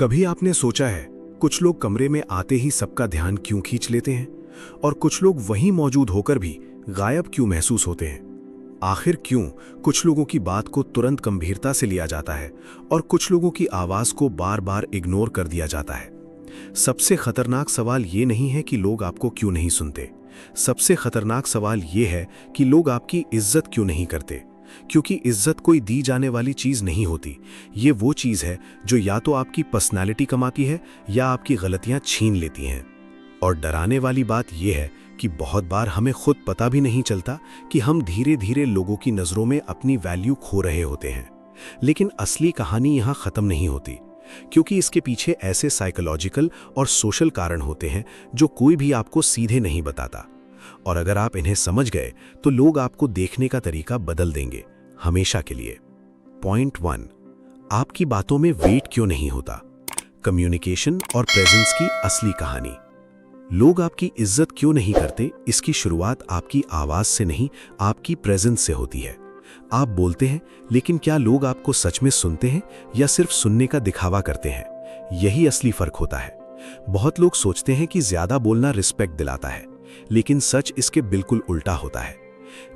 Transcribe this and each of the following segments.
कभी आपने सोचा है कुछ लोग कमरे में आते ही सबका ध्यान क्यों खींच लेते हैं और कुछ लोग वहीं मौजूद होकर भी गायब क्यों महसूस होते हैं? आखिर क्यों कुछ लोगों की बात को तुरंत गंभीरता से लिया जाता है और कुछ लोगों की आवाज को बार बार इग्नोर कर दिया जाता है? सबसे खतरनाक सवाल ये नहीं है कि लोग आपको क्यों नहीं सुनते। सबसे खतरनाक सवाल ये है कि लोग आपकी इज्जत क्यों नहीं करते। क्योंकि इज्जत कोई दी जाने वाली चीज नहीं होती। ये वो चीज है जो या तो आपकी पर्सनैलिटी कमाती है या आपकी गलतियां छीन लेती हैं। और डराने वाली बात यह है कि बहुत बार हमें खुद पता भी नहीं चलता कि हम धीरे धीरे लोगों की नजरों में अपनी वैल्यू खो रहे होते हैं। लेकिन असली कहानी यहां खत्म नहीं होती, क्योंकि इसके पीछे ऐसे साइकोलॉजिकल और सोशल कारण होते हैं जो कोई भी आपको सीधे नहीं बताता। और अगर आप इन्हें समझ गए तो लोग आपको देखने का तरीका बदल देंगे, हमेशा के लिए। पॉइंट 1, आपकी बातों में वेट क्यों नहीं होता? कम्युनिकेशन और प्रेजेंस की असली कहानी। लोग आपकी इज्जत क्यों नहीं करते, इसकी शुरुआत आपकी आवाज से नहीं, आपकी प्रेजेंस से होती है। आप बोलते हैं, लेकिन क्या लोग आपको सच में सुनते हैं या सिर्फ सुनने का दिखावा करते हैं? यही असली फर्क होता है। बहुत लोग सोचते हैं कि ज्यादा बोलना रिस्पेक्ट दिलाता है, लेकिन सच इसके बिल्कुल उल्टा होता है।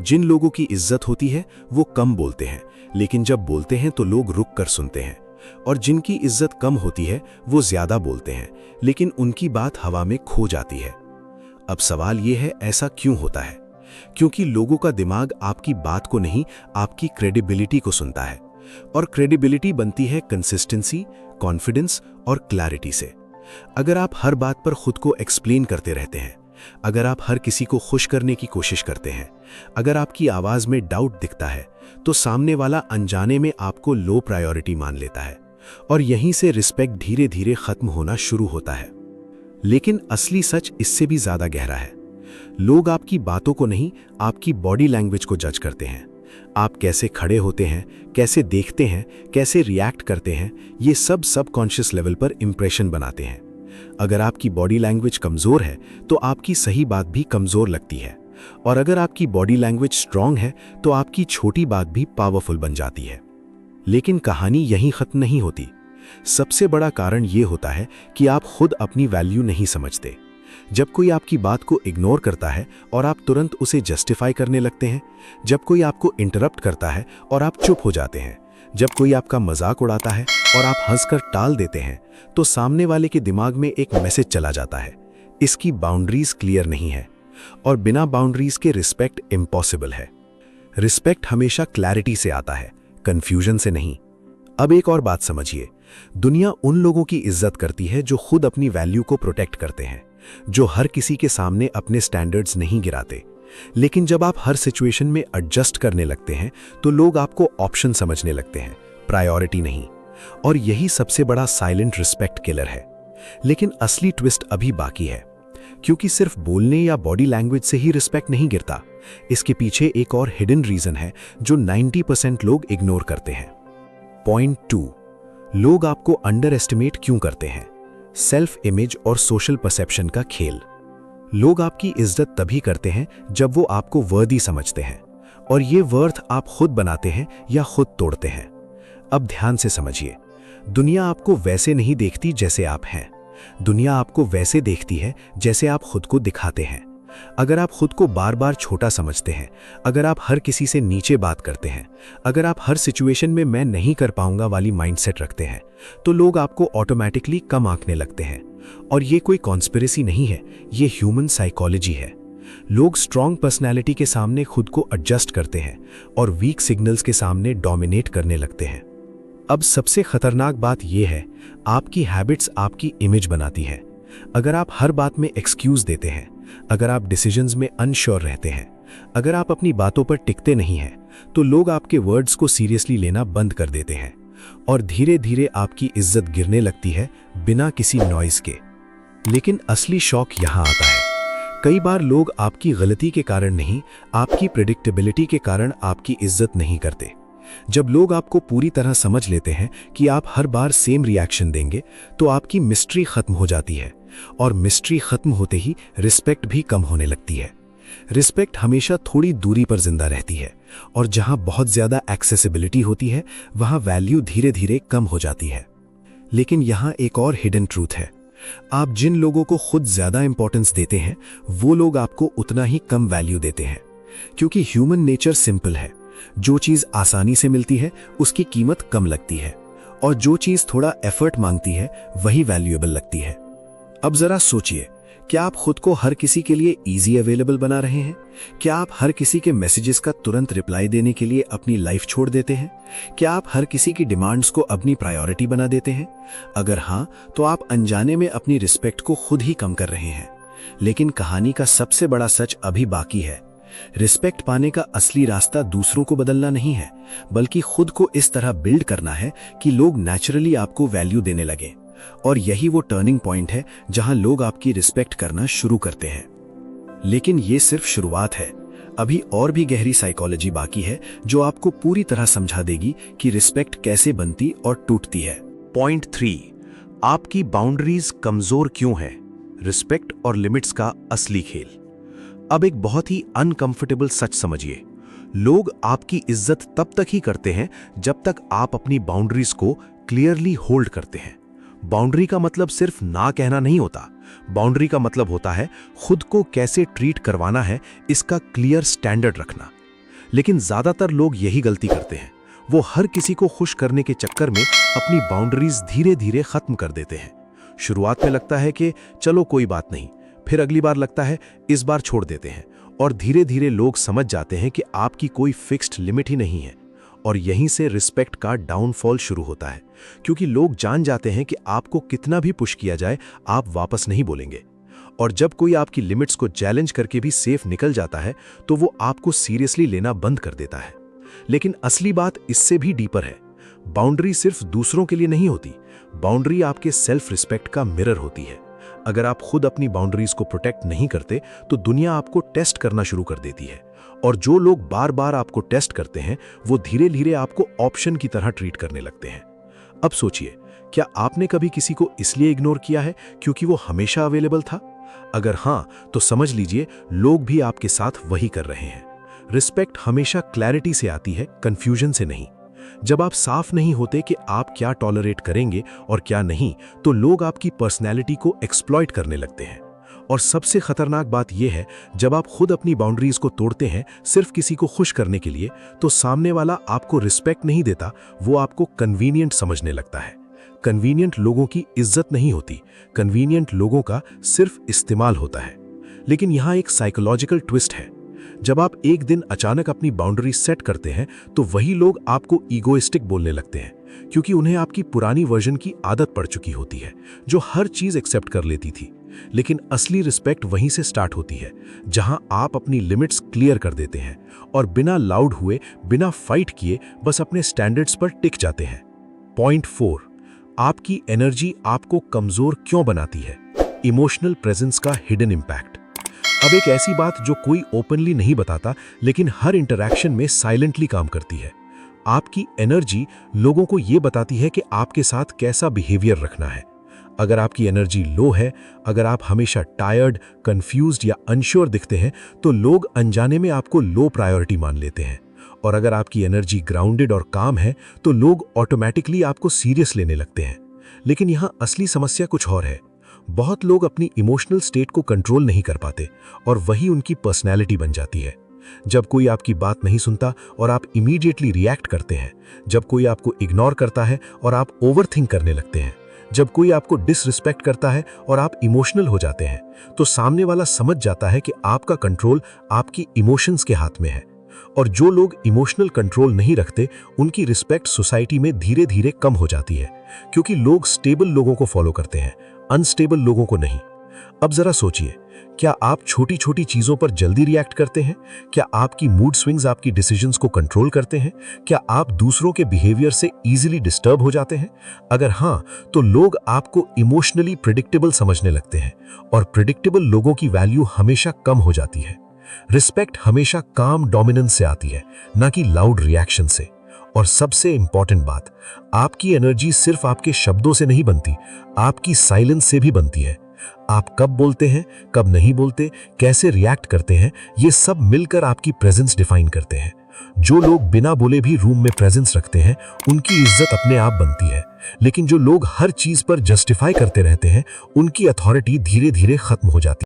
जिन लोगों की इज्जत होती है वो कम बोलते हैं, लेकिन जब बोलते हैं तो लोग रुक कर सुनते हैं। और जिनकी इज्जत कम होती है वो ज्यादा बोलते हैं, लेकिन उनकी बात हवा में खो जाती है। अब सवाल यह है, ऐसा क्यों होता है? क्योंकि लोगों का दिमाग आपकी बात को नहीं, आपकी क्रेडिबिलिटी को सुनता है। और क्रेडिबिलिटी बनती है कंसिस्टेंसी, कॉन्फिडेंस और क्लैरिटी से। अगर आप हर बात पर खुद को एक्सप्लेन करते रहते हैं, अगर आप हर किसी को खुश करने की कोशिश करते हैं, अगर आपकी आवाज में डाउट दिखता है, तो सामने वाला अनजाने में आपको लो प्रायोरिटी मान लेता है। और यहीं से रिस्पेक्ट धीरे धीरे खत्म होना शुरू होता है। लेकिन असली सच इससे भी ज्यादा गहरा है। लोग आपकी बातों को नहीं, आपकी बॉडी लैंग्वेज को जज करते हैं। आप कैसे खड़े होते हैं, कैसे देखते हैं, कैसे रिएक्ट करते हैं, ये सब सबकॉन्शियस लेवल पर इंप्रेशन बनाते हैं। अगर आपकी बॉडी लैंग्वेज कमजोर है तो आपकी सही बात भी कमजोर लगती है, और अगर आपकी बॉडी लैंग्वेज स्ट्रांग है तो आपकी छोटी बात भी पावरफुल बन जाती है। लेकिन कहानी यहीं खत्म नहीं होती। सबसे बड़ा कारण यह होता है कि आप खुद अपनी वैल्यू नहीं समझते। जब कोई आपकी बात को इग्नोर करता है और आप तुरंत उसे जस्टिफाई करने लगते हैं, जब कोई आपको इंटरप्ट करता है और आप चुप हो जाते हैं, जब कोई आपका मजाक उड़ाता है और आप हंसकर टाल देते हैं, तो सामने वाले के दिमाग में एक मैसेज चला जाता है, इसकी बाउंड्रीज क्लियर नहीं है, और बिना बाउंड्रीज के रिस्पेक्ट इम्पॉसिबल है। रिस्पेक्ट हमेशा क्लैरिटी से आता है, कंफ्यूजन से नहीं। अब एक और बात समझिए, दुनिया उन लोगों की इज्जत करती है जो खुद अपनी वैल्यू को प्रोटेक्ट करते हैं, जो हर किसी के सामने अपने स्टैंडर्ड्स नहीं गिराते। लेकिन जब आप हर सिचुएशन में एडजस्ट करने लगते हैं तो लोग आपको ऑप्शन समझने लगते हैं, प्रायोरिटी नहीं। और यही सबसे बड़ा साइलेंट रिस्पेक्ट किलर है। लेकिन असली ट्विस्ट अभी बाकी है, क्योंकि सिर्फ बोलने या बॉडी लैंग्वेज से ही रिस्पेक्ट नहीं गिरता। इसके पीछे एक और हिडन रीजन है जो 90% लोग इग्नोर करते हैं। पॉइंट 2, लोग आपको अंडर एस्टिमेट क्यों करते हैं? सेल्फ इमेज और सोशल परसेप्शन का खेल। लोग आपकी इज्जत तभी करते हैं जब वो आपको वर्दी समझते हैं, और ये वर्थ आप खुद बनाते हैं या खुद तोड़ते हैं। अब ध्यान से समझिए, दुनिया आपको वैसे नहीं देखती जैसे आप हैं। दुनिया आपको वैसे देखती है जैसे आप खुद को दिखाते हैं। अगर आप खुद को बार बार छोटा समझते हैं, अगर आप हर किसी से नीचे बात करते हैं, अगर आप हर सिचुएशन में मैं नहीं कर पाऊंगा वाली माइंडसेट रखते हैं, तो लोग आपको ऑटोमेटिकली कम आंकने लगते हैं। और ये कोई कॉन्स्पिरेसी नहीं है, ये ह्यूमन साइकोलॉजी है। लोग स्ट्रॉन्ग पर्सनैलिटी के सामने खुद को एडजस्ट करते हैं और वीक सिग्नल्स के सामने डोमिनेट करने लगते हैं। अब सबसे खतरनाक बात यह है, आपकी हैबिट्स आपकी इमेज बनाती है। अगर आप हर बात में एक्सक्यूज देते हैं, अगर आप डिसीजंस में अनश्योर रहते हैं, अगर आप अपनी बातों पर टिकते नहीं हैं, तो लोग आपके वर्ड्स को सीरियसली लेना बंद कर देते हैं, और धीरे धीरे आपकी इज्जत गिरने लगती है बिना किसी नॉइज के। लेकिन असली शॉक यहां आता है, कई बार लोग आपकी गलती के कारण नहीं, आपकी प्रेडिक्टेबिलिटी के कारण आपकी इज्जत नहीं करते। जब लोग आपको पूरी तरह समझ लेते हैं कि आप हर बार सेम रिएक्शन देंगे, तो आपकी मिस्ट्री खत्म हो जाती है, और मिस्ट्री खत्म होते ही रिस्पेक्ट भी कम होने लगती है। रिस्पेक्ट हमेशा थोड़ी दूरी पर जिंदा रहती है, और जहां बहुत ज्यादा एक्सेसिबिलिटी होती है वहां वैल्यू धीरे धीरे कम हो जाती है। लेकिन यहाँ एक और हिडन ट्रूथ है। आप जिन लोगों को खुद ज्यादा इंपॉर्टेंस देते हैं वो लोग आपको उतना ही कम वैल्यू देते हैं, क्योंकि ह्यूमन नेचर सिंपल है। जो चीज आसानी से मिलती है उसकी कीमत कम लगती है, और जो चीज थोड़ा एफर्ट मांगती है वही वैल्यूएबल लगती है। अब जरा सोचिए, क्या आप खुद को हर किसी के लिए इजी अवेलेबल बना रहे हैं? क्या आप हर किसी के मैसेजेस का तुरंत रिप्लाई देने के लिए अपनी लाइफ छोड़ देते हैं? क्या आप हर किसी की डिमांड्स को अपनी प्रायोरिटी बना देते हैं? अगर हाँ, तो आप अनजाने में अपनी रिस्पेक्ट को खुद ही कम कर रहे हैं। लेकिन कहानी का सबसे बड़ा सच अभी बाकी है। रिस्पेक्ट पाने का असली रास्ता दूसरों को बदलना नहीं है, बल्कि खुद को इस तरह बिल्ड करना है कि लोग नेचुरली आपको वैल्यू देने लगें। और यही वो टर्निंग पॉइंट है जहां लोग आपकी रिस्पेक्ट करना शुरू करते हैं। लेकिन ये सिर्फ शुरुआत है। अभी और भी गहरी साइकोलॉजी बाकी है जो आपको पूरी तरह समझा देगी कि रिस्पेक्ट कैसे बनती और टूटती है। पॉइंट 3, आपकी बाउंड्रीज कमजोर क्यों है? रिस्पेक्ट और लिमिट्स का असली खेल। अब एक बहुत ही अनकंफर्टेबल सच समझिए। लोग आपकी इज्जत तब तक ही करते हैं जब तक आप अपनी बाउंड्रीज को क्लियरली होल्ड करते हैं। बाउंड्री का मतलब सिर्फ ना कहना नहीं होता। बाउंड्री का मतलब होता है खुद को कैसे ट्रीट करवाना है, इसका क्लियर स्टैंडर्ड रखना। लेकिन ज्यादातर लोग यही गलती करते हैं। वो हर किसी को खुश करने के चक्कर में अपनी बाउंड्रीज धीरे धीरे खत्म कर देते हैं। शुरुआत में लगता है कि चलो कोई बात नहीं, फिर अगली बार लगता है इस बार छोड़ देते हैं, और धीरे धीरे लोग समझ जाते हैं कि आपकी कोई फिक्स्ड लिमिट ही नहीं है। और यहीं से रिस्पेक्ट का डाउनफॉल शुरू होता है, क्योंकि लोग जान जाते हैं कि आपको कितना भी पुश किया जाए आप वापस नहीं बोलेंगे। और जब कोई आपकी लिमिट्स को चैलेंज करके भी सेफ निकल जाता है तो वो आपको सीरियसली लेना बंद कर देता है। लेकिन असली बात इससे भी डीपर है। बाउंड्री सिर्फ दूसरों के लिए नहीं होती, बाउंड्री आपके सेल्फ रिस्पेक्ट का मिरर होती है। अगर आप खुद अपनी बाउंड्रीज को प्रोटेक्ट नहीं करते तो दुनिया आपको टेस्ट करना शुरू कर देती है, और जो लोग बार बार आपको टेस्ट करते हैं वो धीरे धीरे आपको ऑप्शन की तरह ट्रीट करने लगते हैं। अब सोचिए, क्या आपने कभी किसी को इसलिए इग्नोर किया है क्योंकि वो हमेशा अवेलेबल था? अगर हाँ, तो समझ लीजिए लोग भी आपके साथ वही कर रहे हैं। रिस्पेक्ट हमेशा क्लैरिटी से आती है, कंफ्यूजन से नहीं। जब आप साफ नहीं होते कि आप क्या टॉलरेट करेंगे और क्या नहीं, तो लोग आपकी पर्सनैलिटी को एक्सप्लॉइट करने लगते हैं। और सबसे खतरनाक बात यह है, जब आप खुद अपनी बाउंड्रीज को तोड़ते हैं सिर्फ किसी को खुश करने के लिए, तो सामने वाला आपको रिस्पेक्ट नहीं देता, वो आपको कन्वीनियंट समझने लगता है। कन्वीनियंट लोगों की इज्जत नहीं होती, कन्वीनियंट लोगों का सिर्फ इस्तेमाल होता है। लेकिन यहाँ एक साइकोलॉजिकल ट्विस्ट है। जब आप एक दिन अचानक अपनी बाउंड्री सेट करते हैं तो वही लोग आपको ईगोइस्टिक बोलने लगते हैं, क्योंकि उन्हें आपकी पुरानी वर्जन की आदत पड़ चुकी होती है जो हर चीज एक्सेप्ट कर लेती थी। लेकिन असली रिस्पेक्ट वहीं से स्टार्ट होती है जहां आप अपनी लिमिट्स क्लियर कर देते हैं और बिना लाउड हुए, बिना फाइट किए बस अपने स्टैंडर्ड्स पर टिक जाते हैं। पॉइंट 4, आपकी एनर्जी आपको कमजोर क्यों बनाती है? इमोशनल प्रेजेंस का हिडन इंपैक्ट। अब एक ऐसी बात जो कोई ओपनली नहीं बताता लेकिन हर इंटरैक्शन में साइलेंटली काम करती है। आपकी एनर्जी लोगों को यह बताती है कि आपके साथ कैसा बिहेवियर रखना है। अगर आपकी एनर्जी लो है, अगर आप हमेशा टायर्ड, कंफ्यूज्ड या अनश्योर दिखते हैं, तो लोग अनजाने में आपको लो प्रायोरिटी मान लेते हैं। और अगर आपकी एनर्जी ग्राउंडेड और काम है, तो लोग ऑटोमेटिकली आपको सीरियस लेने लगते हैं। लेकिन यहाँ असली समस्या कुछ और है। बहुत लोग अपनी इमोशनल स्टेट को कंट्रोल नहीं कर पाते और वही उनकी पर्सनैलिटी बन जाती है। जब कोई आपकी बात नहीं सुनता और आप इमीडिएटली रिएक्ट करते हैं, जब कोई आपको इग्नोर करता है और आप ओवरथिंक करने लगते हैं, जब कोई आपको डिसरिस्पेक्ट करता है और आप इमोशनल हो जाते हैं, तो सामने वाला समझ जाता है कि आपका कंट्रोल आपकी इमोशंस के हाथ में है। और जो लोग इमोशनल कंट्रोल नहीं रखते, उनकी रिस्पेक्ट सोसाइटी में धीरे धीरे कम हो जाती है, क्योंकि लोग स्टेबल लोगों को फॉलो करते हैं, अनस्टेबल लोगों को नहीं। अब जरा सोचिए, क्या आप छोटी छोटी चीजों पर जल्दी रिएक्ट करते हैं? क्या आपकी मूड स्विंग्स आपकी डिसीजंस को कंट्रोल करते हैं? क्या आप दूसरों के बिहेवियर से इजीली डिस्टर्ब हो जाते हैं? अगर हाँ, तो लोग आपको इमोशनली प्रिडिक्टेबल समझने लगते हैं, और प्रिडिक्टेबल लोगों की वैल्यू हमेशा कम हो जाती है। रिस्पेक्ट हमेशा काम डोमिनेंस से आती है, ना कि लाउड रिएक्शन से। और सबसे इंपॉर्टेंट बात, आपकी एनर्जी सिर्फ आपके शब्दों से नहीं बनती, आपकी साइलेंस से भी बनती है। आप कब बोलते हैं, कब नहीं बोलते, कैसे रिएक्ट करते हैं, ये सब मिलकर आपकी प्रेजेंस डिफाइन करते हैं। जो लोग बिना बोले भी रूम में प्रेजेंस रखते हैं उनकी इज्जत अपने आप बनती है, लेकिन जो लोग हर चीज पर जस्टिफाई करते रहते हैं उनकी अथॉरिटी धीरे धीरे खत्म हो जाती है।